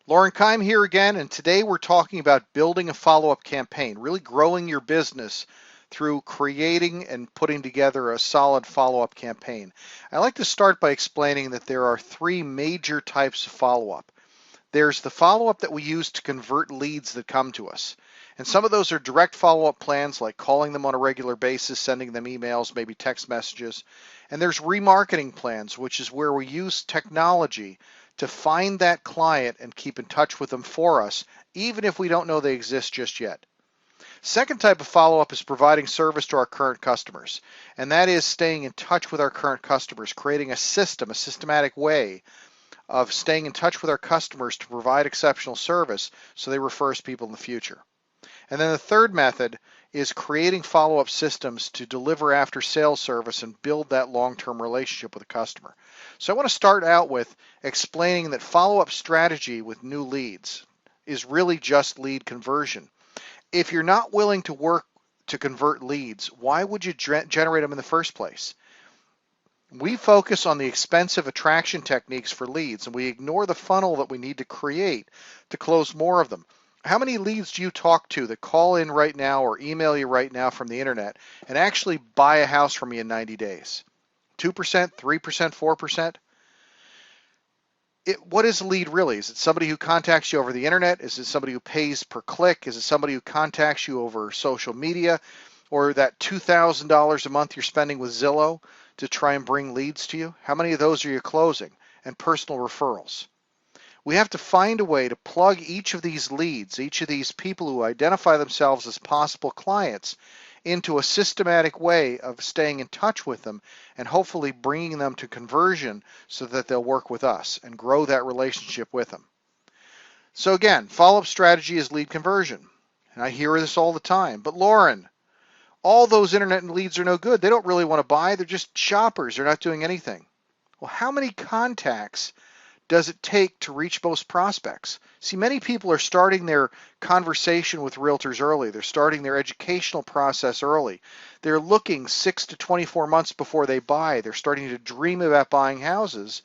Lauren Keim here again, and today we're talking about building a follow-up campaign, really growing your business through creating and putting together a solid follow-up campaign. I like to start by explaining that there are three major types of follow-up. There's the follow-up that we use to convert leads that come to us. And some of those are direct follow-up plans like calling them on a regular basis, sending them emails, maybe text messages. And there's remarketing plans, which is where we use technology to find that client and keep in touch with them for us, even if we don't know they exist just yet. Second type of follow-up is providing service to our current customers, and that is staying in touch with our current customers, creating a system, a systematic way of staying in touch with our customers to provide exceptional service so they refer us people in the future. And then the third method is creating follow-up systems to deliver after-sales service and build that long-term relationship with a customer. So I want to start out with explaining that follow-up strategy with new leads is really just lead conversion. If you're not willing to work to convert leads, why would you generate them in the first place? We focus on the expensive attraction techniques for leads, and we ignore the funnel that we need to create to close more of them. How many leads do you talk to that call in right now or email you right now from the internet and actually buy a house from you in 90 days? 2%, 3%, 4%? What is a lead really? Is it somebody who contacts you over the internet? Is it somebody who pays per click? Is it somebody who contacts you over social media? Or that $2,000 a month you're spending with Zillow to try and bring leads to you? How many of those are you closing? And personal referrals. We have to find a way to plug each of these leads, each of these people who identify themselves as possible clients, into a systematic way of staying in touch with them and hopefully bringing them to conversion so that they'll work with us and grow that relationship with them. So again, follow-up strategy is lead conversion. And I hear this all the time. But Lauren, all those internet leads are no good. They don't really want to buy. They're just shoppers. They're not doing anything. Well, how many contacts does it take to reach most prospects? See, many people are starting their conversation with realtors early. They're starting their educational process early. They're looking 6 to 24 months before they buy. They're starting to dream about buying houses,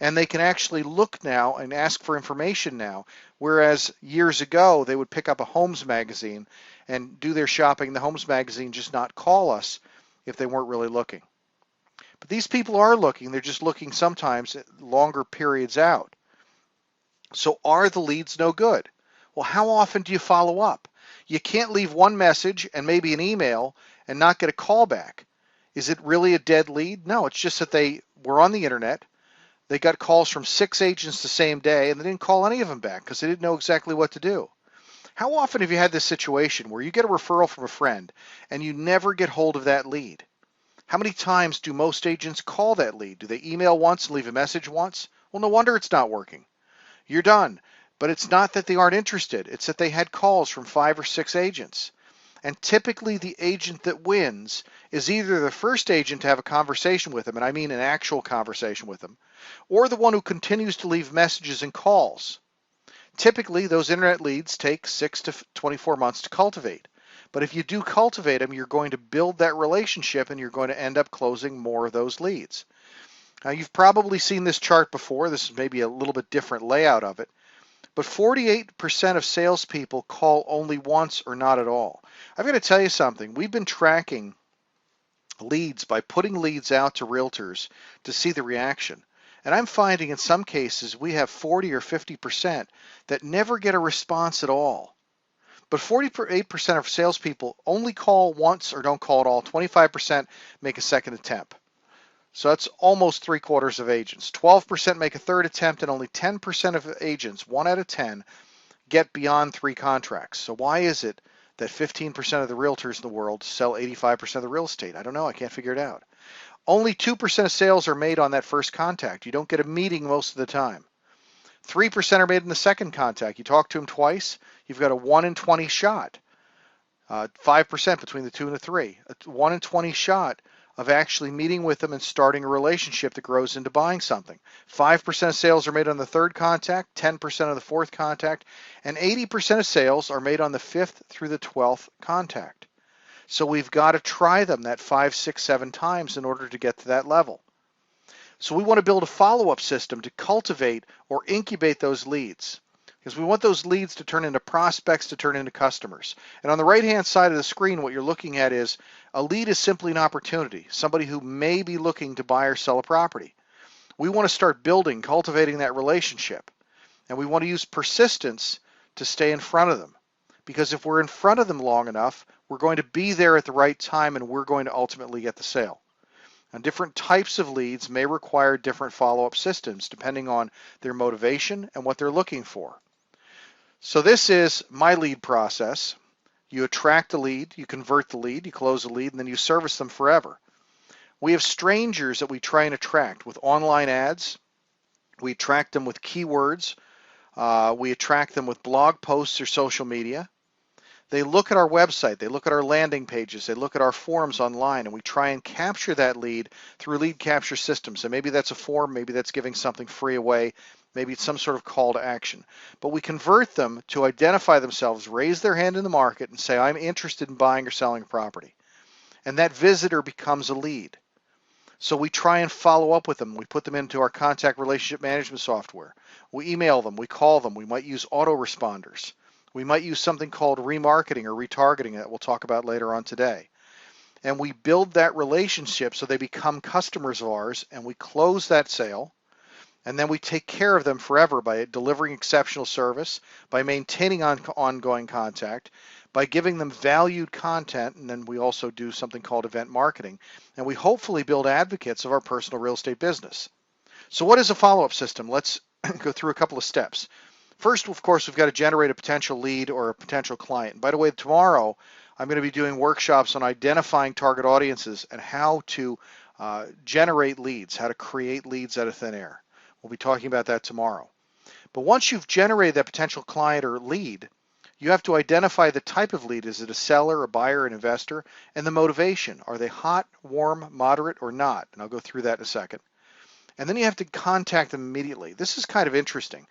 and they can actually look now and ask for information now, whereas years ago they would pick up a Homes magazine and do their shopping in the Homes magazine, just not call us if they weren't really looking. But these people are looking. They're just looking sometimes at longer periods out. So are the leads no good? Well, how often do you follow up? You can't leave one message and maybe an email and not get a call back. Is it really a dead lead? No, it's just that they were on the internet. They got calls from 6 agents the same day, and they didn't call any of them back because they didn't know exactly what to do. How often have you had this situation where you get a referral from a friend and you never get hold of that lead? How many times do most agents call that lead? Do they email once and leave a message once? Well, no wonder it's not working. You're done. But it's not that they aren't interested. It's that they had calls from 5 or 6 agents. And typically the agent that wins is either the first agent to have a conversation with them, and I mean an actual conversation with them, or the one who continues to leave messages and calls. Typically, those internet leads take 6 to 24 months to cultivate. But if you do cultivate them, you're going to build that relationship and you're going to end up closing more of those leads. Now, you've probably seen this chart before. This is maybe a little bit different layout of it. But 48% of salespeople call only once or not at all. I've got to tell you something. We've been tracking leads by putting leads out to realtors to see the reaction. And I'm finding in some cases we have 40 or 50% that never get a response at all. But 48% of salespeople only call once or don't call at all. 25% make a second attempt. So that's almost 3/4 of agents. 12% make a third attempt, and only 10% of agents, 1 out of 10, get beyond 3 contracts. So why is it that 15% of the realtors in the world sell 85% of the real estate? I don't know. I can't figure it out. Only 2% of sales are made on that first contact. You don't get a meeting most of the time. 3% are made in the second contact. You talk to them twice, you've got a 1 in 20 shot. 5% between the 2 and the 3. A 1 in 20 shot of actually meeting with them and starting a relationship that grows into buying something. 5% of sales are made on the third contact, 10% on the fourth contact, and 80% of sales are made on the 5th through the 12th contact. So we've got to try them that 5, 6, 7 times in order to get to that level. So we want to build a follow-up system to cultivate or incubate those leads. because we want those leads to turn into prospects, to turn into customers. And on the right-hand side of the screen, what you're looking at is a lead is simply an opportunity, somebody who may be looking to buy or sell a property. We want to start building, cultivating that relationship. And we want to use persistence to stay in front of them. Because if we're in front of them long enough, we're going to be there at the right time and we're going to ultimately get the sale. And different types of leads may require different follow-up systems depending on their motivation and what they're looking for. So this is my lead process. You attract a lead, you convert the lead, you close the lead, and then you service them forever. We have strangers that we try and attract with online ads. We attract them with keywords. We attract them with blog posts or social media. They look at our website, they look at our landing pages, they look at our forums online, and we try and capture that lead through lead capture systems. So maybe that's a form, maybe that's giving something free away, maybe it's some sort of call to action. But we convert them to identify themselves, raise their hand in the market, and say, I'm interested in buying or selling a property. And that visitor becomes a lead. So we try and follow up with them. We put them into our contact relationship management software. We email them, we call them, we might use autoresponders. We might use something called remarketing or retargeting that we'll talk about later on today. And we build that relationship so they become customers of ours, and we close that sale, and then we take care of them forever by delivering exceptional service, by maintaining ongoing contact, by giving them valued content, and then we also do something called event marketing, and we hopefully build advocates of our personal real estate business. So what is a follow-up system? Let's go through a couple of steps. First, of course, we've got to generate a potential lead or a potential client. And by the way, tomorrow I'm going to be doing workshops on identifying target audiences and how to generate leads, how to create leads out of thin air. We'll be talking about that tomorrow. But once you've generated that potential client or lead, you have to identify the type of lead. Is it a seller, a buyer, an investor? And the motivation. Are they hot, warm, moderate, or not? And I'll go through that in a second. And then you have to contact them immediately. This is kind of interesting.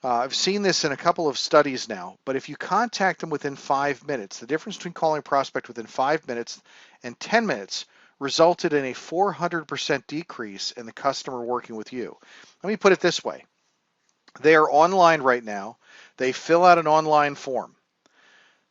I've seen this in a couple of studies now, but if you contact them within 5 minutes, the difference between calling a prospect within 5 minutes and 10 minutes resulted in a 400% decrease in the customer working with you. Let me put it this way. They are online right now. They fill out an online form.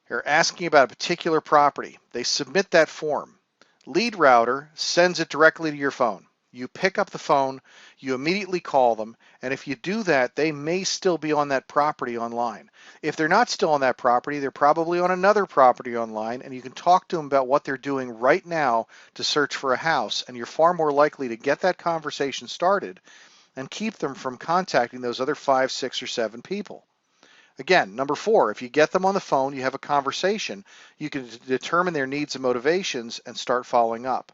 They're asking about a particular property. They submit that form. Lead router sends it directly to your phone. You pick up the phone, you immediately call them, and if you do that, they may still be on that property online. If they're not still on that property, they're probably on another property online, and you can talk to them about what they're doing right now to search for a house, and you're far more likely to get that conversation started and keep them from contacting those other 5, 6, or 7 people. Again, number 4, if you get them on the phone, you have a conversation, you can determine their needs and motivations and start following up.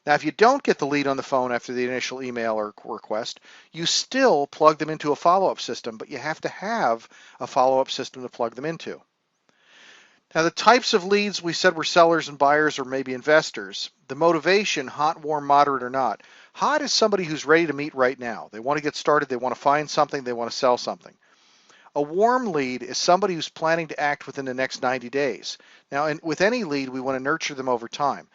Now, if you don't get the lead on the phone after the initial email or request, you still plug them into a follow-up system, but you have to have a follow-up system to plug them into. Now, the types of leads we said were sellers and buyers or maybe investors. The motivation, hot, warm, moderate, or not. Hot is somebody who's ready to meet right now. They want to get started, they want to find something, they want to sell something. A warm lead is somebody who's planning to act within the next 90 days. Now, with any lead, we want to nurture them over time.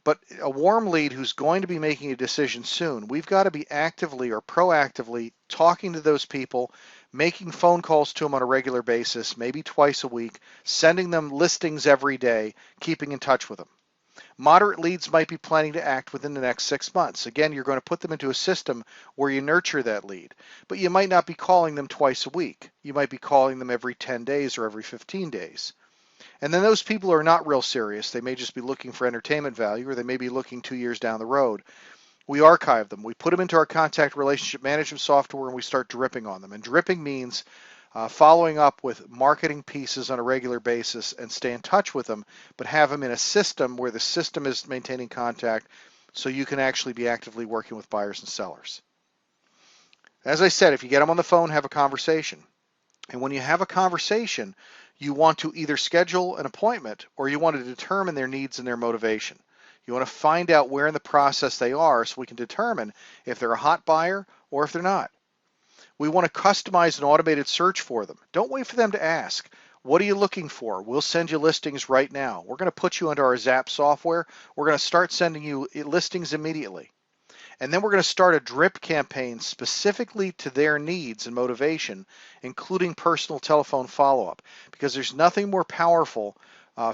But a warm lead who's going to be making a decision soon, we've got to be actively or proactively talking to those people, making phone calls to them on a regular basis, maybe twice a week, sending them listings every day, keeping in touch with them. Moderate leads might be planning to act within the next 6 months. Again, you're going to put them into a system where you nurture that lead, but you might not be calling them twice a week. You might be calling them every 10 days or every 15 days. And then those people are not real serious. They may just be looking for entertainment value, or they may be looking 2 years down the road. We archive them. We put them into our contact relationship management software, and we start dripping on them. And dripping means following up with marketing pieces on a regular basis and stay in touch with them, but have them in a system where the system is maintaining contact so you can actually be actively working with buyers and sellers. As I said, if you get them on the phone, have a conversation. And when you have a conversation, you want to either schedule an appointment or you want to determine their needs and their motivation. You want to find out where in the process they are so we can determine if they're a hot buyer or if they're not. We want to customize an automated search for them. Don't wait for them to ask. What are you looking for? We'll send you listings right now. We're going to put you under our Zap software. We're going to start sending you listings immediately. And then we're going to start a drip campaign specifically to their needs and motivation, including personal telephone follow-up, because there's nothing more powerful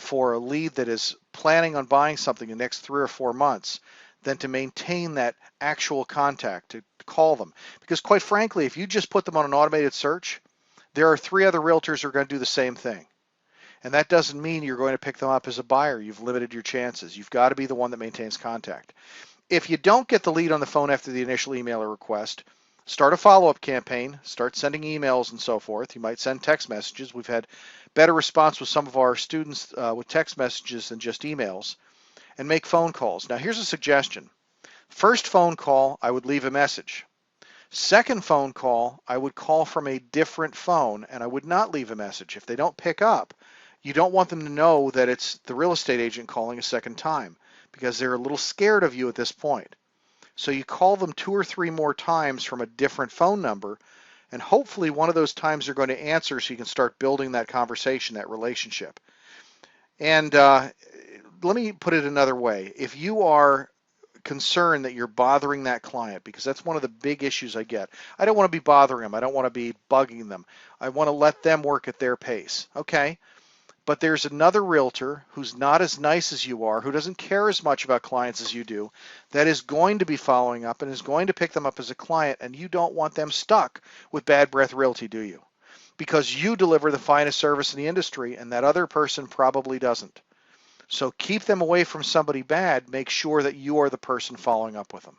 for a lead that is planning on buying something in the next 3 or 4 months than to maintain that actual contact, to call them. Because quite frankly, if you just put them on an automated search, there are 3 other realtors who are going to do the same thing. And that doesn't mean you're going to pick them up as a buyer. You've limited your chances. You've got to be the one that maintains contact. If you don't get the lead on the phone after the initial email or request, start a follow-up campaign, start sending emails and so forth. You might send text messages. We've had better response with some of our students with text messages than just emails, and make phone calls. Now, here's a suggestion. First phone call, I would leave a message. Second phone call, I would call from a different phone, and I would not leave a message. If they don't pick up, you don't want them to know that it's the real estate agent calling a second time, because they're a little scared of you at this point. So you call them 2 or 3 more times from a different phone number, and hopefully one of those times they're going to answer so you can start building that conversation, that relationship. And let me put it another way. If you are concerned that you're bothering that client, because that's one of the big issues I get. I don't want to be bothering them. I don't want to be bugging them. I want to let them work at their pace. Okay. But there's another realtor who's not as nice as you are, who doesn't care as much about clients as you do, that is going to be following up and is going to pick them up as a client, and you don't want them stuck with Bad Breath Realty, do you? Because you deliver the finest service in the industry, and that other person probably doesn't. So keep them away from somebody bad. Make sure that you are the person following up with them.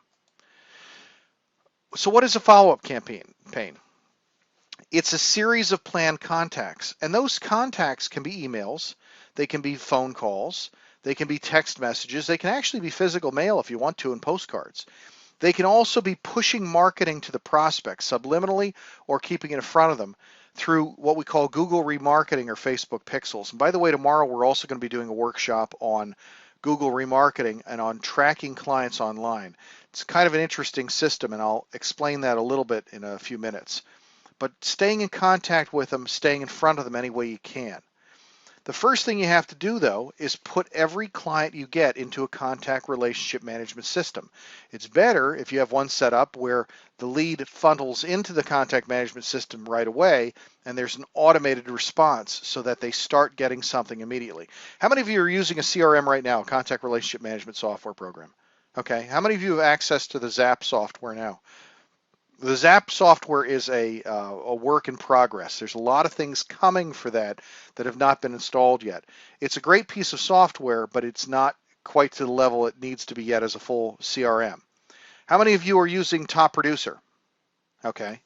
So what is a follow-up campaign? It's a series of planned contacts, and those contacts can be emails, they can be phone calls, they can be text messages, they can actually be physical mail if you want to, and postcards. They can also be pushing marketing to the prospect subliminally or keeping it in front of them through what we call Google remarketing or Facebook pixels. And by the way, tomorrow we're also going to be doing a workshop on Google remarketing and on tracking clients online. It's kind of an interesting system, and I'll explain that a little bit in a few minutes. But staying in contact with them, staying in front of them any way you can. The first thing you have to do, though, is put every client you get into a contact relationship management system. It's better if you have one set up where the lead funnels into the contact management system right away and there's an automated response so that they start getting something immediately. How many of you are using a CRM right now, a contact relationship management software program? Okay. How many of you have access to the Zap software now? The Zap software is a work in progress. There's a lot of things coming for that have not been installed yet. It's a great piece of software, but it's not quite to the level it needs to be yet as a full CRM. How many of you are using Top Producer? Okay.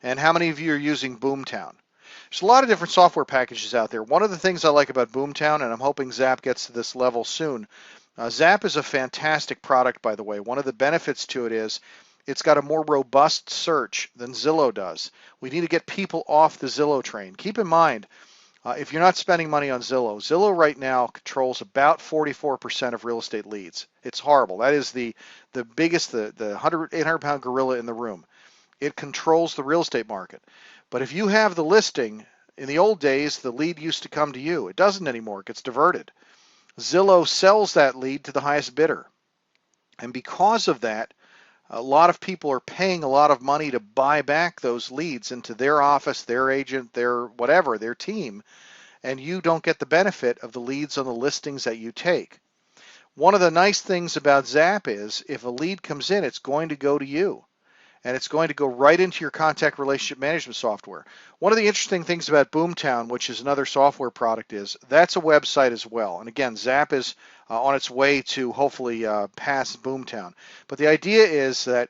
And how many of you are using Boomtown? There's a lot of different software packages out there. One of the things I like about Boomtown, and I'm hoping Zap gets to this level soon, Zap is a fantastic product, by the way. One of the benefits to it is it's got a more robust search than Zillow does. We need to get people off the Zillow train. Keep in mind, if you're not spending money on Zillow, Zillow right now controls about 44% of real estate leads. It's horrible. That is the biggest, the 800-pound gorilla in the room. It controls the real estate market. But if you have the listing, in the old days, the lead used to come to you. It doesn't anymore. It gets diverted. Zillow sells that lead to the highest bidder. And because of that, a lot of people are paying a lot of money to buy back those leads into their office, their agent, their whatever, their team, and you don't get the benefit of the leads on the listings that you take. One of the nice things about Zap is if a lead comes in, it's going to go to you, and it's going to go right into your contact relationship management software. One of the interesting things about Boomtown, which is another software product, is that's a website as well. And again, Zap is on its way to hopefully pass Boomtown. But the idea is that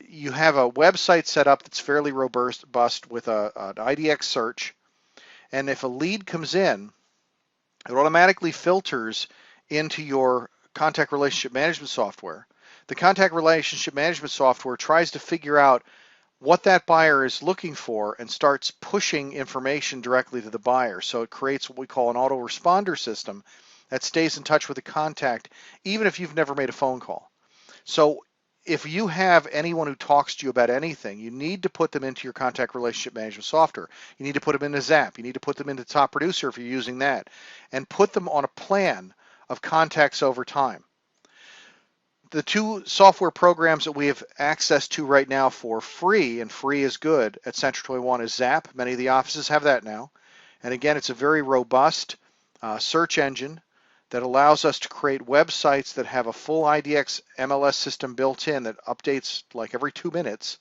you have a website set up that's fairly robust with an IDX search. And if a lead comes in, it automatically filters into your contact relationship management software. The contact relationship management software tries to figure out what that buyer is looking for and starts pushing information directly to the buyer. So it creates what we call an autoresponder system that stays in touch with the contact even if you've never made a phone call. So if you have anyone who talks to you about anything, you need to put them into your contact relationship management software. You need to put them into Zap. You need to put them into Top Producer if you're using that, and put them on a plan of contacts over time. The two software programs that we have access to right now for free, and free is good at Century 21, is Zap. Many of the offices have that now. And again, it's a very robust search engine that allows us to create websites that have a full IDX MLS system built in that updates like every 2 minutes,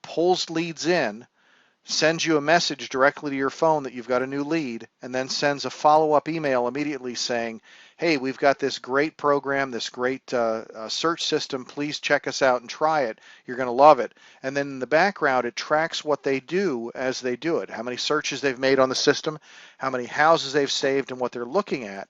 pulls leads in, sends you a message directly to your phone that you've got a new lead, and then sends a follow-up email immediately saying, hey, we've got this great program, this great search system, please check us out and try it. You're going to love it. And then in the background, it tracks what they do as they do it, how many searches they've made on the system, how many houses they've saved, and what they're looking at.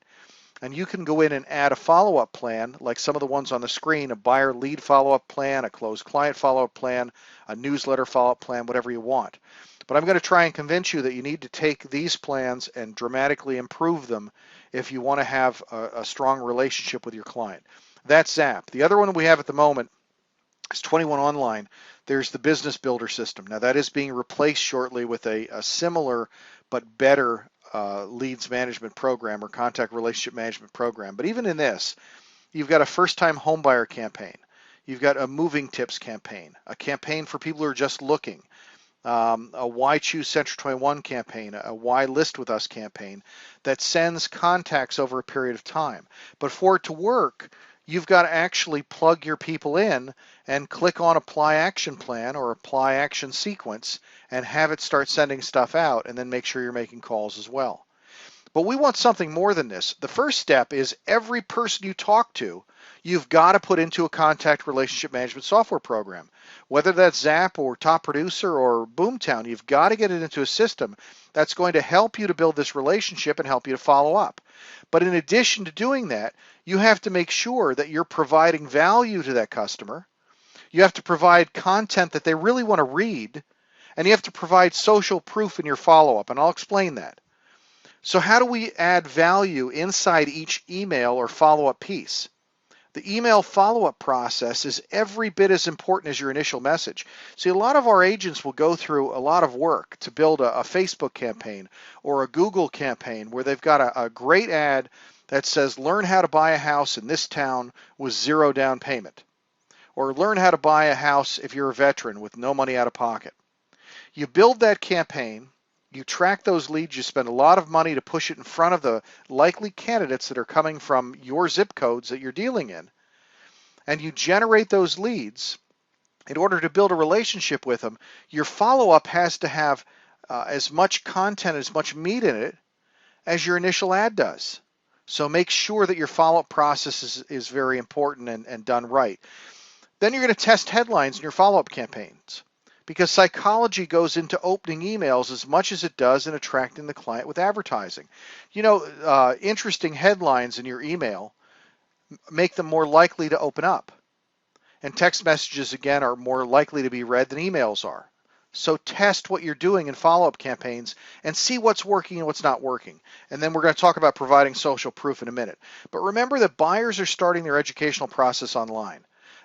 And you can go in and add a follow-up plan, like some of the ones on the screen, a buyer lead follow-up plan, a closed client follow-up plan, a newsletter follow-up plan, whatever you want. But I'm going to try and convince you that you need to take these plans and dramatically improve them if you want to have a strong relationship with your client. That's Zap. The other one we have at the moment is 21 Online. There's the Business Builder system. Now that is being replaced shortly with a similar but better leads management program or contact relationship management program. But even in this, you've got a first-time homebuyer campaign. You've got a moving tips campaign, a campaign for people who are just looking, a Why Choose Century 21 campaign, a Why List With Us campaign that sends contacts over a period of time. But for it to work, you've got to actually plug your people in and click on Apply Action Plan or Apply Action Sequence and have it start sending stuff out, and then make sure you're making calls as well. But we want something more than this. The first step is every person you talk to, you've got to put into a contact relationship management software program. Whether that's Zap or Top Producer or Boomtown, you've got to get it into a system that's going to help you to build this relationship and help you to follow up. But in addition to doing that, you have to make sure that you're providing value to that customer. You have to provide content that they really want to read, and you have to provide social proof in your follow-up, and I'll explain that. So how do we add value inside each email or follow-up piece? The email follow-up process is every bit as important as your initial message. See, a lot of our agents will go through a lot of work to build a Facebook campaign or a Google campaign where they've got a great ad that says, learn how to buy a house in this town with zero down payment, or learn how to buy a house if you're a veteran with no money out of pocket. You build that campaign, you track those leads, you spend a lot of money to push it in front of the likely candidates that are coming from your zip codes that you're dealing in, and you generate those leads. In order to build a relationship with them, your follow-up has to have as much content, as much meat in it as your initial ad does. So make sure that your follow-up process is very important and done right. Then you're going to test headlines in your follow-up campaigns, because psychology goes into opening emails as much as it does in attracting the client with advertising. You know, interesting headlines in your email make them more likely to open up. And text messages, again, are more likely to be read than emails are. So test what you're doing in follow-up campaigns and see what's working and what's not working. And then we're going to talk about providing social proof in a minute. But remember that buyers are starting their educational process online.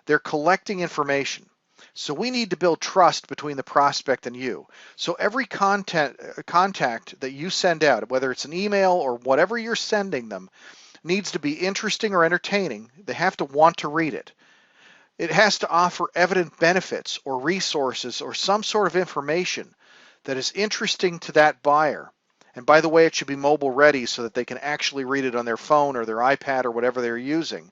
They're collecting information. So we need to build trust between the prospect and you. So every contact that you send out, whether it's an email or whatever you're sending them, needs to be interesting or entertaining. They have to want to read it. It has to offer evident benefits or resources or some sort of information that is interesting to that buyer. And by the way, it should be mobile ready so that they can actually read it on their phone or their iPad or whatever they're using.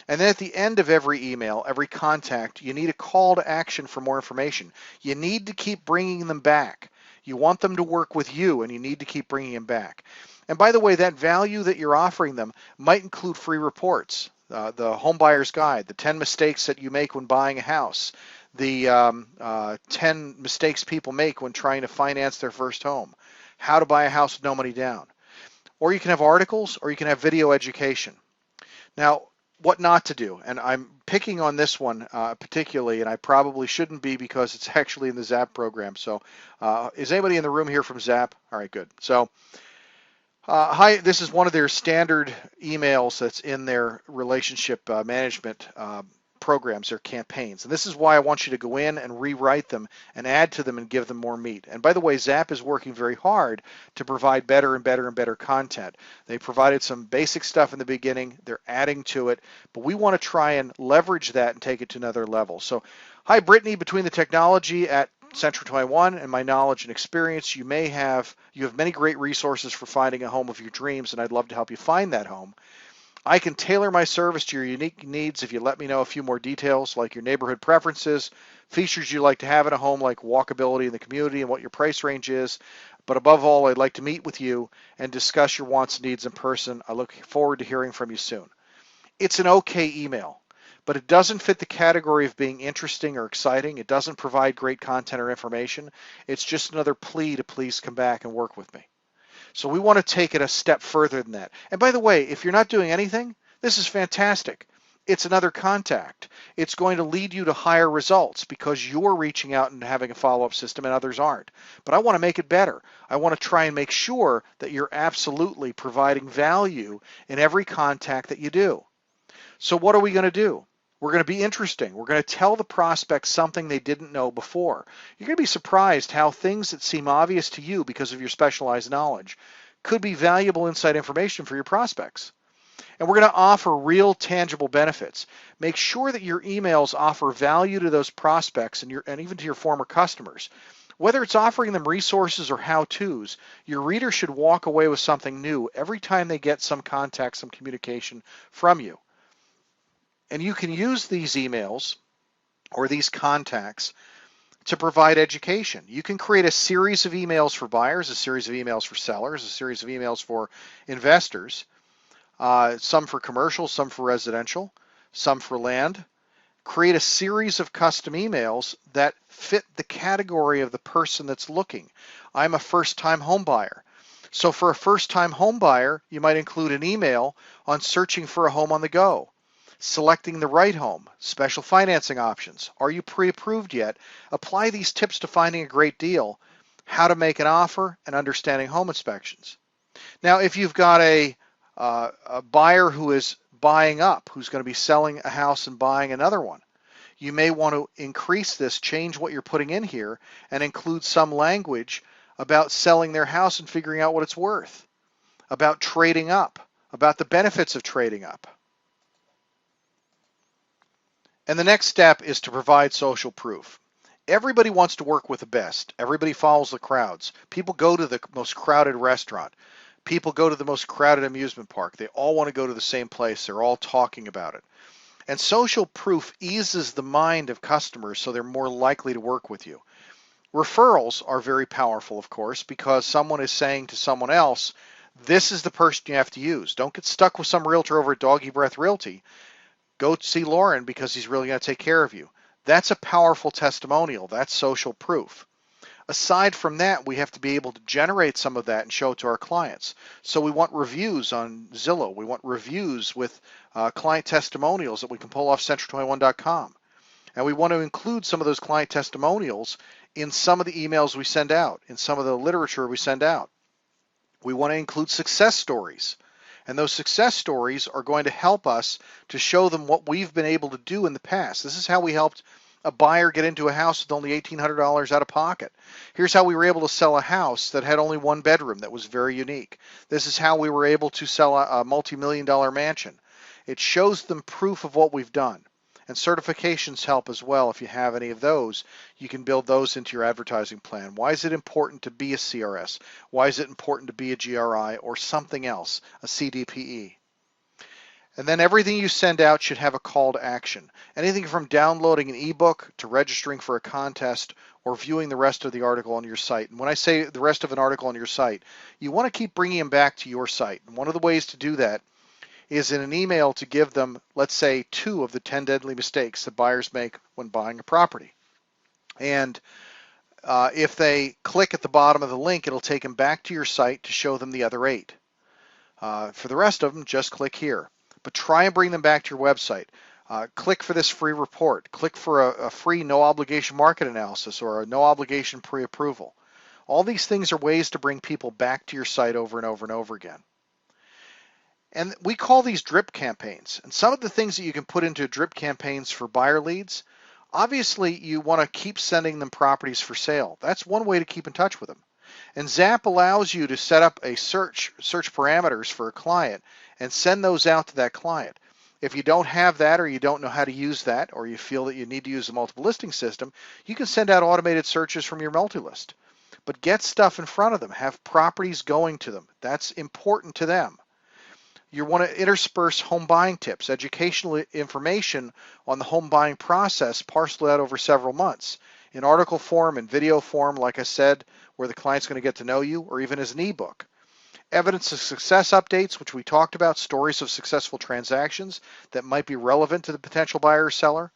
And then at the end of every email, every contact, you need a call to action for more information. You need to keep bringing them back. You want them to work with you, and you need to keep bringing them back. And by the way, that value that you're offering them might include free reports, the home buyer's guide, the 10 mistakes that you make when buying a house, the 10 mistakes people make when trying to finance their first home, how to buy a house with no money down. Or you can have articles, or you can have video education. Now, what not to do, and I'm picking on this one particularly, and I probably shouldn't be because it's actually in the Zap program. So is anybody in the room here from Zap? All right, good. So hi, this is one of their standard emails that's in their relationship management programs, their campaigns. And this is why I want you to go in and rewrite them and add to them and give them more meat. And by the way, Zap is working very hard to provide better and better and better content. They provided some basic stuff in the beginning. They're adding to it, but we want to try and leverage that and take it to another level. So, hi, Brittany. Between the technology at Central 21 and my knowledge and experience, you have many great resources for finding a home of your dreams, and I'd love to help you find that home. I can tailor my service to your unique needs if you let me know a few more details, like your neighborhood preferences, features you'd like to have in a home, like walkability in the community and what your price range is. But above all, I'd like to meet with you and discuss your wants and needs in person. I look forward to hearing from you soon. It's an okay email, but it doesn't fit the category of being interesting or exciting. It doesn't provide great content or information. It's just another plea to please come back and work with me. So we want to take it a step further than that. And by the way, if you're not doing anything, this is fantastic. It's another contact. It's going to lead you to higher results because you're reaching out and having a follow-up system and others aren't. But I want to make it better. I want to try and make sure that you're absolutely providing value in every contact that you do. So what are we going to do? We're going to be interesting. We're going to tell the prospect something they didn't know before. You're going to be surprised how things that seem obvious to you because of your specialized knowledge could be valuable inside information for your prospects. And we're going to offer real tangible benefits. Make sure that your emails offer value to those prospects and even to your former customers. Whether it's offering them resources or how-tos, your reader should walk away with something new every time they get some contact, some communication from you. And you can use these emails or these contacts to provide education. You can create a series of emails for buyers, a series of emails for sellers, a series of emails for investors, some for commercial, some for residential, some for land. Create a series of custom emails that fit the category of the person that's looking. I'm a first-time home buyer. So for a first-time home buyer, you might include an email on searching for a home on the go, selecting the right home, special financing options. Are you pre-approved yet? Apply these tips to finding a great deal, how to make an offer, and understanding home inspections. Now, if you've got a buyer who is buying up, who's going to be selling a house and buying another one, you may want to increase this, change what you're putting in here, and include some language about selling their house and figuring out what it's worth, about trading up, about the benefits of trading up. And the next step is to provide social proof. Everybody wants to work with the best. Everybody follows the crowds. People go to the most crowded restaurant. People go to the most crowded amusement park. They all want to go to the same place. They're all talking about it. And social proof eases the mind of customers so they're more likely to work with you. Referrals are very powerful, of course, because someone is saying to someone else, this is the person you have to use. Don't get stuck with some realtor over at Doggy Breath Realty. Go see Lauren because he's really going to take care of you. That's a powerful testimonial. That's social proof. Aside from that, we have to be able to generate some of that and show it to our clients. So we want reviews on Zillow. We want reviews with client testimonials that we can pull off central21.com. And we want to include some of those client testimonials in some of the emails we send out, in some of the literature we send out. We want to include success stories. And those success stories are going to help us to show them what we've been able to do in the past. This is how we helped a buyer get into a house with only $1,800 out of pocket. Here's how we were able to sell a house that had only one bedroom that was very unique. This is how we were able to sell a multi-million-dollar mansion. It shows them proof of what we've done. And certifications help as well. If you have any of those, you can build those into your advertising plan. Why is it important to be a CRS? Why is it important to be a GRI or something else, a CDPE? And then everything you send out should have a call to action. Anything from downloading an ebook to registering for a contest or viewing the rest of the article on your site. And when I say the rest of an article on your site, you want to keep bringing them back to your site. And one of the ways to do that is in an email to give them, let's say, 2 of the 10 deadly mistakes that buyers make when buying a property. And if they click at the bottom of the link, it'll take them back to your site to show them the other 8. For the rest of them, just click here. But try and bring them back to your website. Click for this free report. Click for a free no-obligation market analysis or a no-obligation pre-approval. All these things are ways to bring people back to your site over and over and over again. And we call these drip campaigns. And some of the things that you can put into drip campaigns for buyer leads, obviously you want to keep sending them properties for sale. That's one way to keep in touch with them. And Zap allows you to set up a search parameters for a client and send those out to that client. If you don't have that, or you don't know how to use that, or you feel that you need to use a multiple listing system, you can send out automated searches from your multi-list. But get stuff in front of them. Have properties going to them. That's important to them. You want to intersperse home buying tips, educational information on the home buying process, parceled out over several months in article form and video form, like I said, where the client's going to get to know you, or even as an ebook. Evidence of success updates, which we talked about, stories of successful transactions that might be relevant to the potential buyer or seller.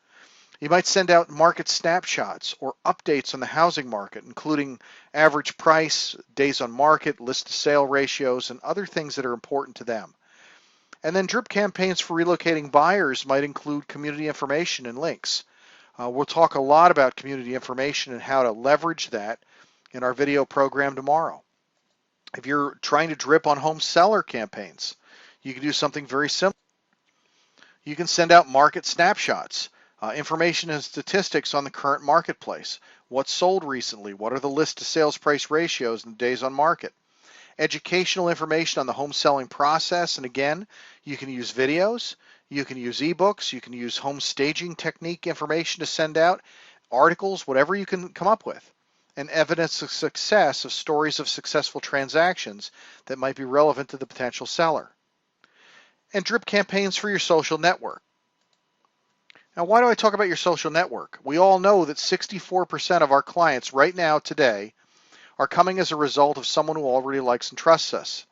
You might send out market snapshots or updates on the housing market, including average price, days on market, list to sale ratios, and other things that are important to them. And then drip campaigns for relocating buyers might include community information and links. We'll talk a lot about community information and how to leverage that in our video program tomorrow. If you're trying to drip on home seller campaigns, you can do something very simple. You can send out market snapshots, information and statistics on the current marketplace. What's sold recently? What are the list to sales price ratios and days on market? Educational information on the home selling process. And again, you can use videos, you can use ebooks, you can use home staging technique information to send out, articles, whatever you can come up with. And evidence of success of stories of successful transactions that might be relevant to the potential seller. And drip campaigns for your social network. Now, why do I talk about your social network? We all know that 64% of our clients right now today are coming as a result of someone who already likes and trusts us.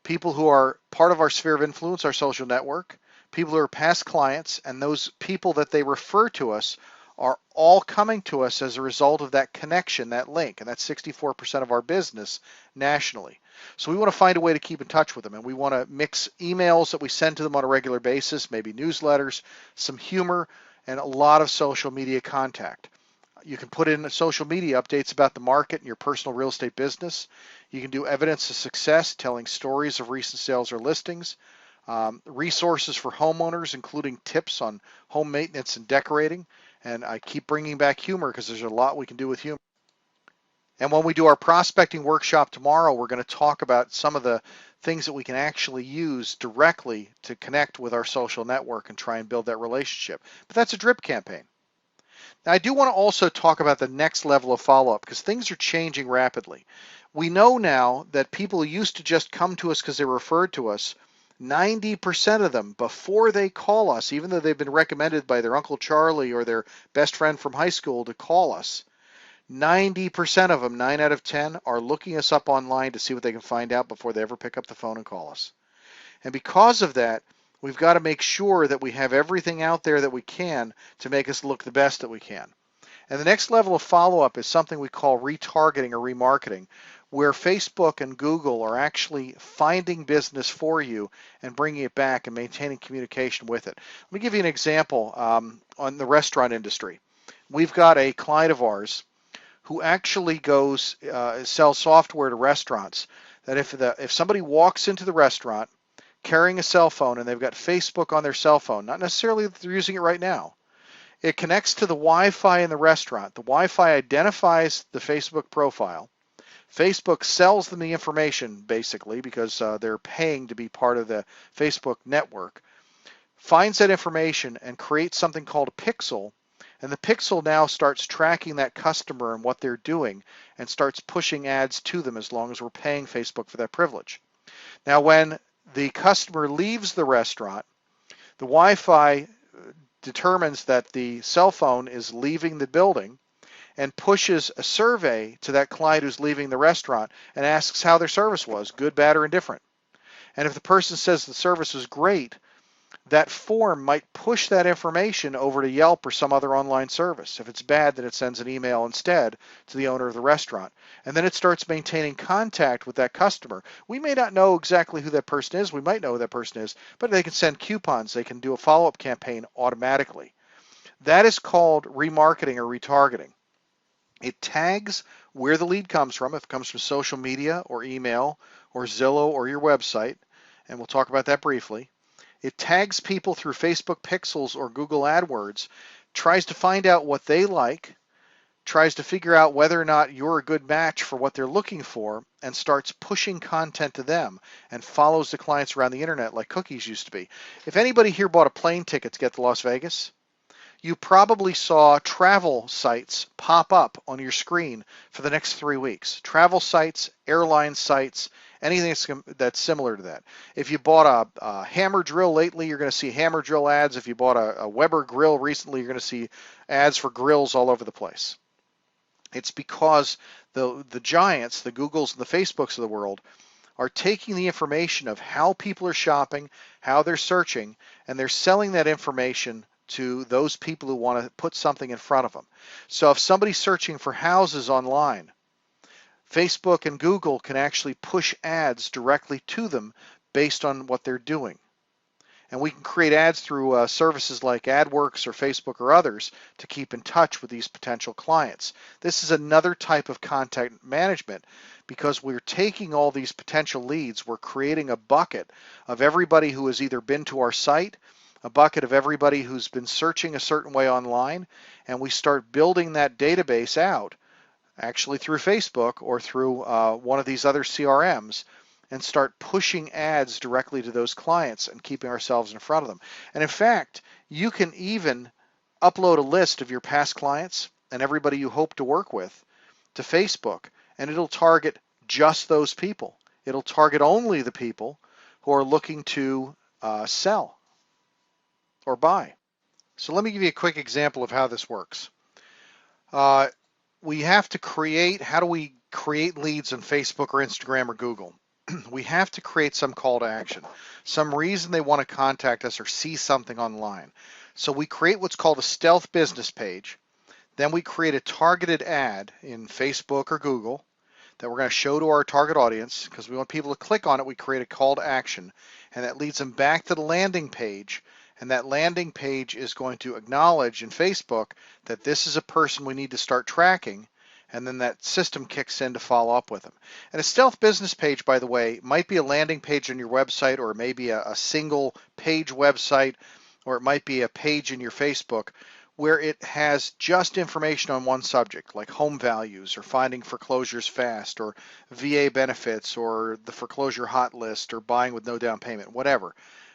People who are part of our sphere of influence, our social network, people who are past clients, and those people that they refer to us are all coming to us as a result of that connection, that link, and that's 64% of our business nationally. So we want to find a way to keep in touch with them, and we want to mix emails that we send to them on a regular basis, maybe newsletters, some humor, and a lot of social media contact. You can put in social media updates about the market and your personal real estate business. You can do evidence of success, telling stories of recent sales or listings, resources for homeowners, including tips on home maintenance and decorating. And I keep bringing back humor because there's a lot we can do with humor. And when we do our prospecting workshop tomorrow, we're going to talk about some of the things that we can actually use directly to connect with our social network and try and build that relationship. But that's a drip campaign. Now, I do want to also talk about the next level of follow-up because things are changing rapidly. We know now that people who used to just come to us because they were referred to us, 90% of them, before they call us, even though they've been recommended by their Uncle Charlie or their best friend from high school to call us, 90% of them, 9 out of 10, are looking us up online to see what they can find out before they ever pick up the phone and call us. And because of that, we've got to make sure that we have everything out there that we can to make us look the best that we can. And the next level of follow-up is something we call retargeting or remarketing, where Facebook and Google are actually finding business for you and bringing it back and maintaining communication with it. Let me give you an example on the restaurant industry. We've got a client of ours who actually goes sells software to restaurants that if somebody walks into the restaurant carrying a cell phone and they've got Facebook on their cell phone, not necessarily that they're using it right now, it connects to the Wi-Fi in the restaurant. The Wi-Fi identifies the Facebook profile. Facebook sells them the information basically because they're paying to be part of the Facebook network, finds that information and creates something called a pixel. And the pixel now starts tracking that customer and what they're doing and starts pushing ads to them as long as we're paying Facebook for that privilege. Now, when the customer leaves the restaurant, the Wi-Fi determines that the cell phone is leaving the building and pushes a survey to that client who's leaving the restaurant and asks how their service was, good, bad, or indifferent. And if the person says the service was great, that form might push that information over to Yelp or some other online service. If it's bad, then it sends an email instead to the owner of the restaurant. And then it starts maintaining contact with that customer. We may not know exactly who that person is. We might know who that person is, but they can send coupons. They can do a follow-up campaign automatically. That is called remarketing or retargeting. It tags where the lead comes from, if it comes from social media or email or Zillow or your website, and we'll talk about that briefly. It tags people through Facebook Pixels or Google AdWords, tries to find out what they like, tries to figure out whether or not you're a good match for what they're looking for, and starts pushing content to them and follows the clients around the internet like cookies used to be. If anybody here bought a plane ticket to get to Las Vegas, you probably saw travel sites pop up on your screen for the next 3 weeks. Travel sites, airline sites, anything that's similar to that. If you bought a hammer drill lately, you're going to see hammer drill ads. If you bought a Weber grill recently, you're going to see ads for grills all over the place. It's because the giants, the Googles and the Facebooks of the world, are taking the information of how people are shopping, how they're searching, and they're selling that information to those people who want to put something in front of them. So if somebody's searching for houses online, Facebook and Google can actually push ads directly to them based on what they're doing. And we can create ads through services like AdWorks or Facebook or others to keep in touch with these potential clients. This is another type of content management because we're taking all these potential leads, we're creating a bucket of everybody who has either been to our site, a bucket of everybody who's been searching a certain way online, and we start building that database out, actually through Facebook or through one of these other CRMs, and start pushing ads directly to those clients and keeping ourselves in front of them. And in fact, you can even upload a list of your past clients and everybody you hope to work with to Facebook, and it'll target just those people. It'll target only the people who are looking to sell or buy. So let me give you a quick example of how this works. We have to create, how do we create leads on Facebook or Instagram or Google? We have to create some call to action, some reason they want to contact us or see something online. So we create what's called a stealth business page. Then we create a targeted ad in Facebook or Google that we're going to show to our target audience because we want people to click on it. We create a call to action, and that leads them back to the landing page. And that landing page is going to acknowledge in Facebook that this is a person we need to start tracking, and then that system kicks in to follow up with them. And a stealth business page, by the way, might be a landing page on your website, or maybe a single page website, or it might be a page in your Facebook where it has just information on one subject, like home values or finding foreclosures fast or VA benefits or the foreclosure hot list or buying with no down payment, whatever.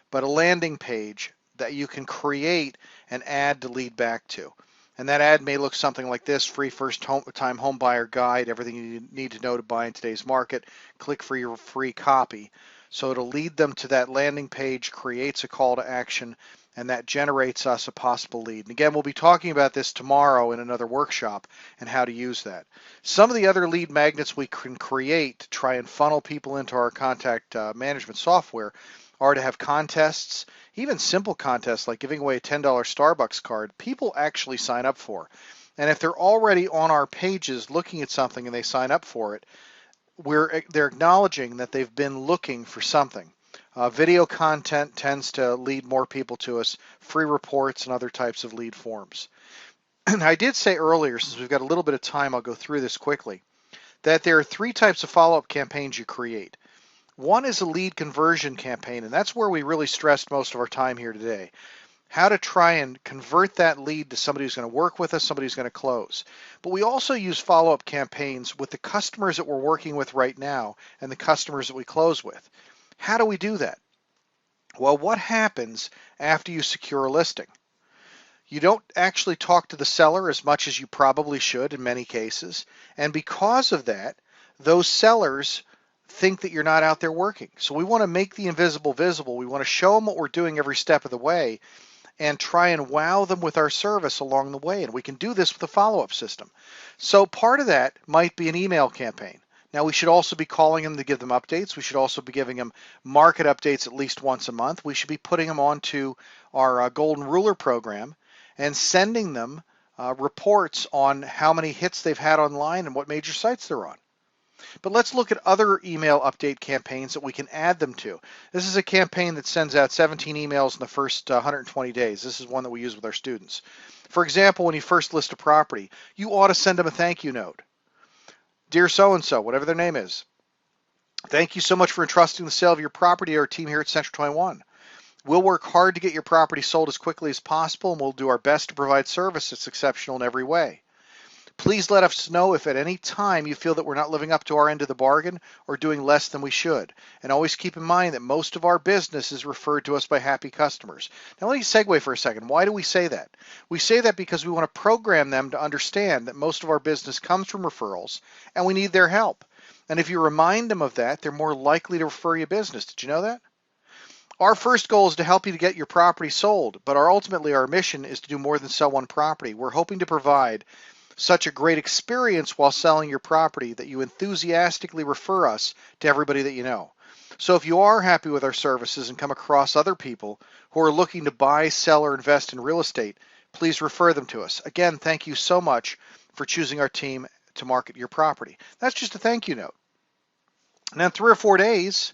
But a landing page that you can create an ad to lead back to. And that ad may look something like this: free first-time home buyer guide, everything you need to know to buy in today's market. Click for your free copy. So it'll lead them to that landing page, creates a call to action, and that generates us a possible lead. And again, we'll be talking about this tomorrow in another workshop and how to use that. Some of the other lead magnets we can create to try and funnel people into our contact management software are to have contests, even simple contests like giving away a $10 Starbucks card. People actually sign up for. And if they're already on our pages looking at something and they sign up for it, they're acknowledging that they've been looking for something. Video content tends to lead more people to us, free reports and other types of lead forms. And I did say earlier, since we've got a little bit of time, I'll go through this quickly, that there are 3 types of follow-up campaigns you create. One is a lead conversion campaign, and that's where we really stressed most of our time here today. How to try and convert that lead to somebody who's going to work with us, somebody who's going to close. But we also use follow-up campaigns with the customers that we're working with right now and the customers that we close with. How do we do that? Well, what happens after you secure a listing? You don't actually talk to the seller as much as you probably should in many cases, and because of that, those sellers think that you're not out there working. So we want to make the invisible visible. We want to show them what we're doing every step of the way and try and wow them with our service along the way. And we can do this with a follow-up system. So part of that might be an email campaign. Now, we should also be calling them to give them updates. We should also be giving them market updates at least once a month. We should be putting them onto our Golden Ruler program and sending them reports on how many hits they've had online and what major sites they're on. But let's look at other email update campaigns that we can add them to. This is a campaign that sends out 17 emails in the first 120 days. This is one that we use with our students. For example, when you first list a property, you ought to send them a thank you note. Dear so-and-so, whatever their name is, Thank you so much for entrusting the sale of your property to our team here at Central 21. We'll work hard to get your property sold as quickly as possible, and we'll do our best to provide service that's exceptional in every way. Please let us know if at any time you feel that we're not living up to our end of the bargain or doing less than we should. And always keep in mind that most of our business is referred to us by happy customers. Now let me segue for a second. Why do we say that? We say that because we want to program them to understand that most of our business comes from referrals and we need their help. And if you remind them of that, they're more likely to refer you business. Did you know that? Our first goal is to help you to get your property sold, but ultimately our mission is to do more than sell one property. We're hoping to provide such a great experience while selling your property that you enthusiastically refer us to everybody that you know. So if you are happy with our services and come across other people who are looking to buy, sell, or invest in real estate, please refer them to us. Again, thank you so much for choosing our team to market your property. That's just a thank you note. And in 3 or 4 days,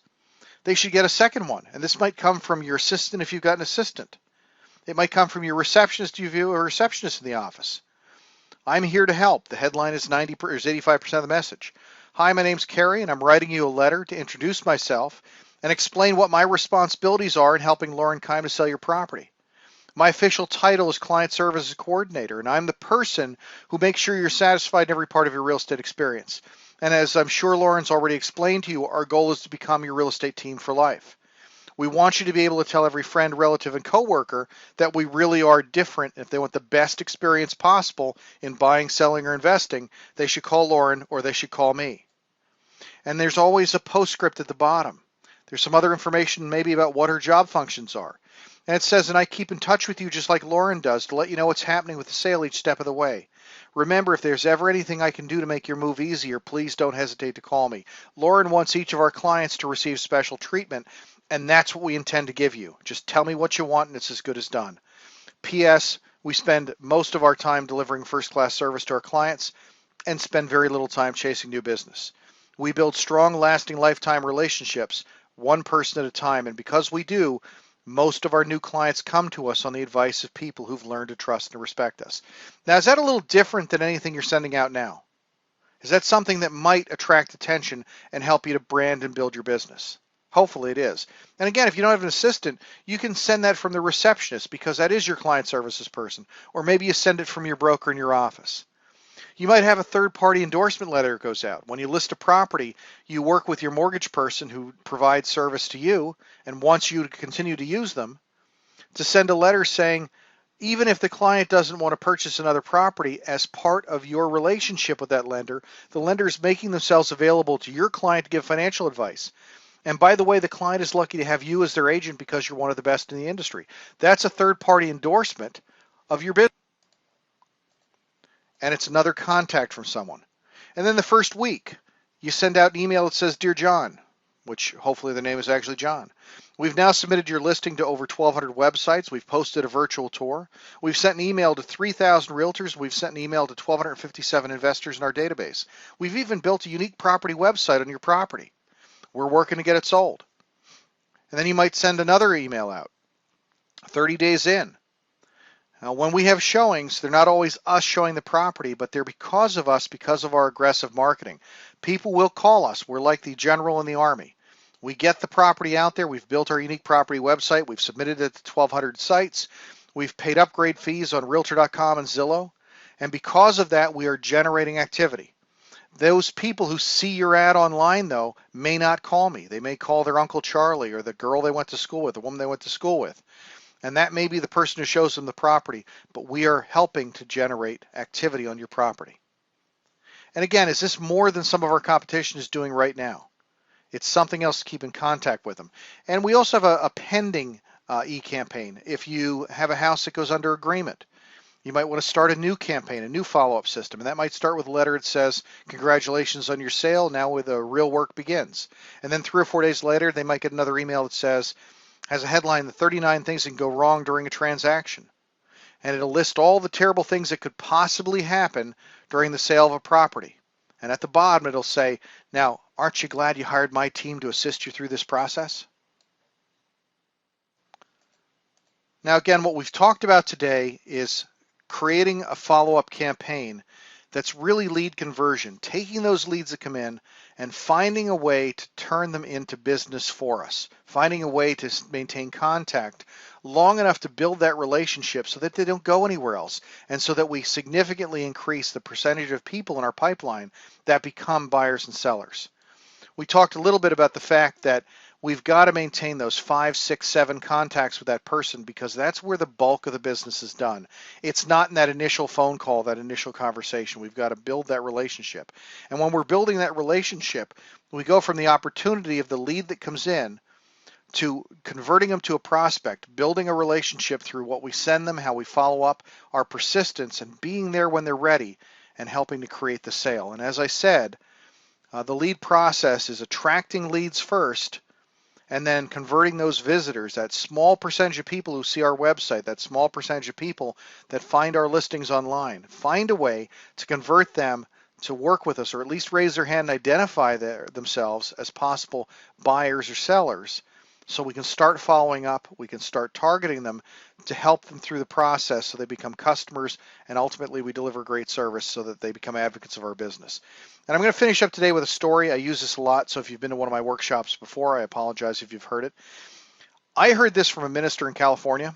they should get a second one. And this might come from your assistant if you've got an assistant. It might come from your receptionist if you have a receptionist in the office. I'm here to help. The headline is 85% of the message. Hi, my name's Carrie, and I'm writing you a letter to introduce myself and explain what my responsibilities are in helping Lauren Kime to sell your property. My official title is Client Services Coordinator, and I'm the person who makes sure you're satisfied in every part of your real estate experience. And as I'm sure Lauren's already explained to you, our goal is to become your real estate team for life. We want you to be able to tell every friend, relative, and coworker that we really are different. If they want the best experience possible in buying, selling, or investing, they should call Lauren or they should call me. And there's always a postscript at the bottom. There's some other information maybe about what her job functions are. And it says, and I keep in touch with you just like Lauren does to let you know what's happening with the sale each step of the way. Remember, if there's ever anything I can do to make your move easier, please don't hesitate to call me. Lauren wants each of our clients to receive special treatment, and that's what we intend to give you. Just tell me what you want, and it's as good as done. P.S. We spend most of our time delivering first-class service to our clients and spend very little time chasing new business. We build strong, lasting, lifetime relationships, one person at a time, and because we do, most of our new clients come to us on the advice of people who've learned to trust and respect us. Now, is that a little different than anything you're sending out now? Is that something that might attract attention and help you to brand and build your business? Hopefully it is. And again, if you don't have an assistant, you can send that from the receptionist because that is your client services person. Or maybe you send it from your broker in your office. You might have a third-party endorsement letter that goes out. When you list a property, you work with your mortgage person who provides service to you and wants you to continue to use them to send a letter saying, even if the client doesn't want to purchase another property, as part of your relationship with that lender, the lender is making themselves available to your client to give financial advice. And by the way, the client is lucky to have you as their agent because you're one of the best in the industry. That's a third-party endorsement of your business. And it's another contact from someone. And then the first week, you send out an email that says, Dear John, which hopefully the name is actually John. We've now submitted your listing to over 1,200 websites. We've posted a virtual tour. We've sent an email to 3,000 realtors. We've sent an email to 1,257 investors in our database. We've even built a unique property website on your property. We're working to get it sold. And then you might send another email out 30 days in. Now, when we have showings, they're not always us showing the property, but they're because of us, because of our aggressive marketing. People will call us. We're like the general in the army. We get the property out there. We've built our unique property website. We've submitted it to 1,200 sites. We've paid upgrade fees on Realtor.com and Zillow. And because of that, we are generating activity. Those people who see your ad online, though, may not call me. They may call their Uncle Charlie or the girl they went to school with, the woman they went to school with. And that may be the person who shows them the property, but we are helping to generate activity on your property. And again, is this more than some of our competition is doing right now? It's something else to keep in contact with them. And we also have a pending e-campaign. If you have a house that goes under agreement, you might want to start a new campaign, a new follow-up system. And that might start with a letter that says, congratulations on your sale, now with the real work begins. And then 3 or 4 days later, they might get another email that says, has a headline, the 39 things that can go wrong during a transaction. And it'll list all the terrible things that could possibly happen during the sale of a property. And at the bottom, it'll say, now, aren't you glad you hired my team to assist you through this process? Now, again, what we've talked about today is creating a follow-up campaign that's really lead conversion, taking those leads that come in and finding a way to turn them into business for us, finding a way to maintain contact long enough to build that relationship so that they don't go anywhere else, and so that we significantly increase the percentage of people in our pipeline that become buyers and sellers. We talked a little bit about the fact that we've got to maintain those 5, 6, 7 contacts with that person, because that's where the bulk of the business is done. It's not in that initial phone call, that initial conversation. We've got to build that relationship. And when we're building that relationship, we go from the opportunity of the lead that comes in to converting them to a prospect, building a relationship through what we send them, how we follow up, our persistence, and being there when they're ready, and helping to create the sale. And as I said, the lead process is attracting leads first, and then converting those visitors, that small percentage of people who see our website, that small percentage of people that find our listings online. Find a way to convert them to work with us, or at least raise their hand and identify themselves as possible buyers or sellers, so we can start following up, we can start targeting them to help them through the process so they become customers, and ultimately we deliver great service so that they become advocates of our business. And I'm going to finish up today with a story. I use this a lot, so if you've been to one of my workshops before, I apologize if you've heard it. I heard this from a minister in California.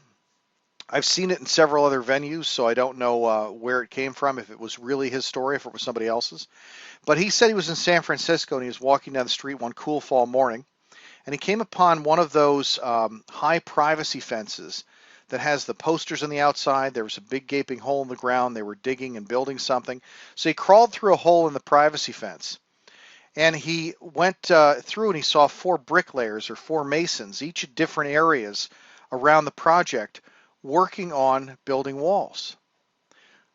I've seen it in several other venues, so I don't know where it came from, if it was really his story, if it was somebody else's. But he said he was in San Francisco and he was walking down the street one cool fall morning, and he came upon one of those high privacy fences that has the posters on the outside. There was a big gaping hole in the ground. They were digging and building something. So he crawled through a hole in the privacy fence, and he went through and he saw 4 bricklayers or 4 masons, each at different areas around the project, working on building walls.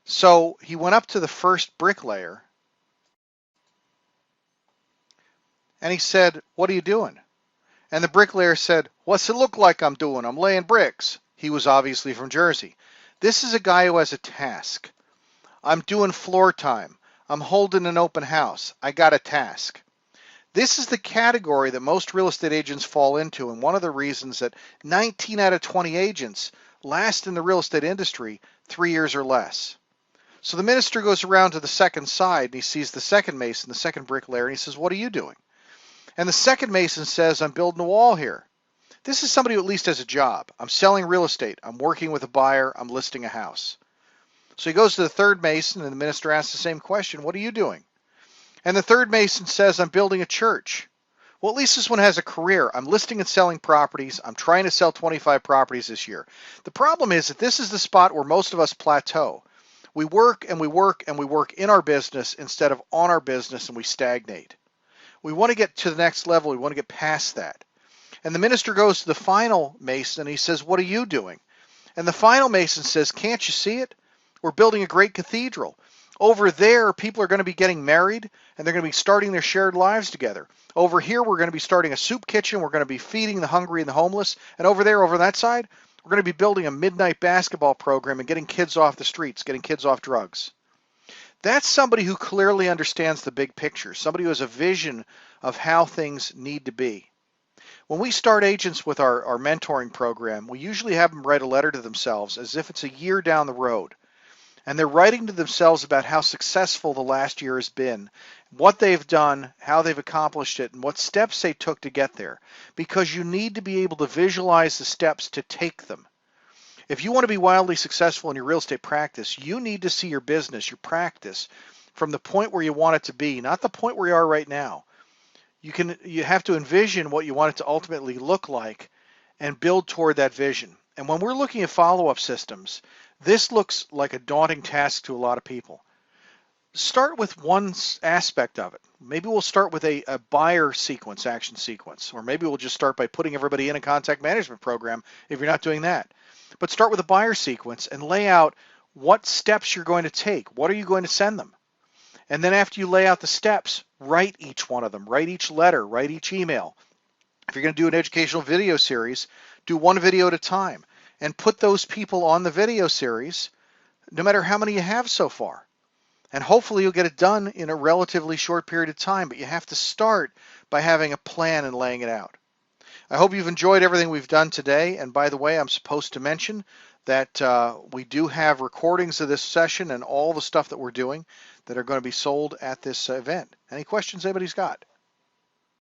So he went up to the first bricklayer and he said, "What are you doing?" And the bricklayer said, "What's it look like I'm doing? I'm laying bricks." He was obviously from Jersey. This is a guy who has a task. "I'm doing floor time. I'm holding an open house. I got a task." This is the category that most real estate agents fall into, and one of the reasons that 19 out of 20 agents last in the real estate industry 3 years or less. So the minister goes around to the second side and he sees the second mason, the second bricklayer, and he says, "What are you doing?" And the second mason says, "I'm building a wall here." This is somebody who at least has a job. "I'm selling real estate. I'm working with a buyer. I'm listing a house." So he goes to the third mason and the minister asks the same question, "What are you doing?" And the third mason says, "I'm building a church." Well, at least this one has a career. "I'm listing and selling properties. I'm trying to sell 25 properties this year." The problem is that this is the spot where most of us plateau. We work and we work and we work in our business instead of on our business, and we stagnate. We want to get to the next level. We want to get past that. And the minister goes to the final mason and he says, "What are you doing?" And the final mason says, "Can't you see it? We're building a great cathedral. Over there, people are going to be getting married and they're going to be starting their shared lives together. Over here, we're going to be starting a soup kitchen. We're going to be feeding the hungry and the homeless. And over there, over that side, we're going to be building a midnight basketball program and getting kids off the streets, getting kids off drugs." That's somebody who clearly understands the big picture, somebody who has a vision of how things need to be. When we start agents with our mentoring program, we usually have them write a letter to themselves as if it's a year down the road. And they're writing to themselves about how successful the last year has been, what they've done, how they've accomplished it, and what steps they took to get there. Because you need to be able to visualize the steps to take them. If you want to be wildly successful in your real estate practice, you need to see your business, your practice, from the point where you want it to be, not the point where you are right now. You have to envision what you want it to ultimately look like and build toward that vision. And when we're looking at follow-up systems, this looks like a daunting task to a lot of people. Start with one aspect of it. Maybe we'll start with a buyer sequence, action sequence, or maybe we'll just start by putting everybody in a contact management program if you're not doing that. But start with a buyer sequence and lay out what steps you're going to take. What are you going to send them? And then after you lay out the steps, write each one of them. Write each letter. Write each email. If you're going to do an educational video series, do one video at a time and put those people on the video series, no matter how many you have so far. And hopefully you'll get it done in a relatively short period of time, but you have to start by having a plan and laying it out. I hope you've enjoyed everything we've done today. And by the way, I'm supposed to mention that we do have recordings of this session and all the stuff that we're doing that are going to be sold at this event. Any questions anybody's got?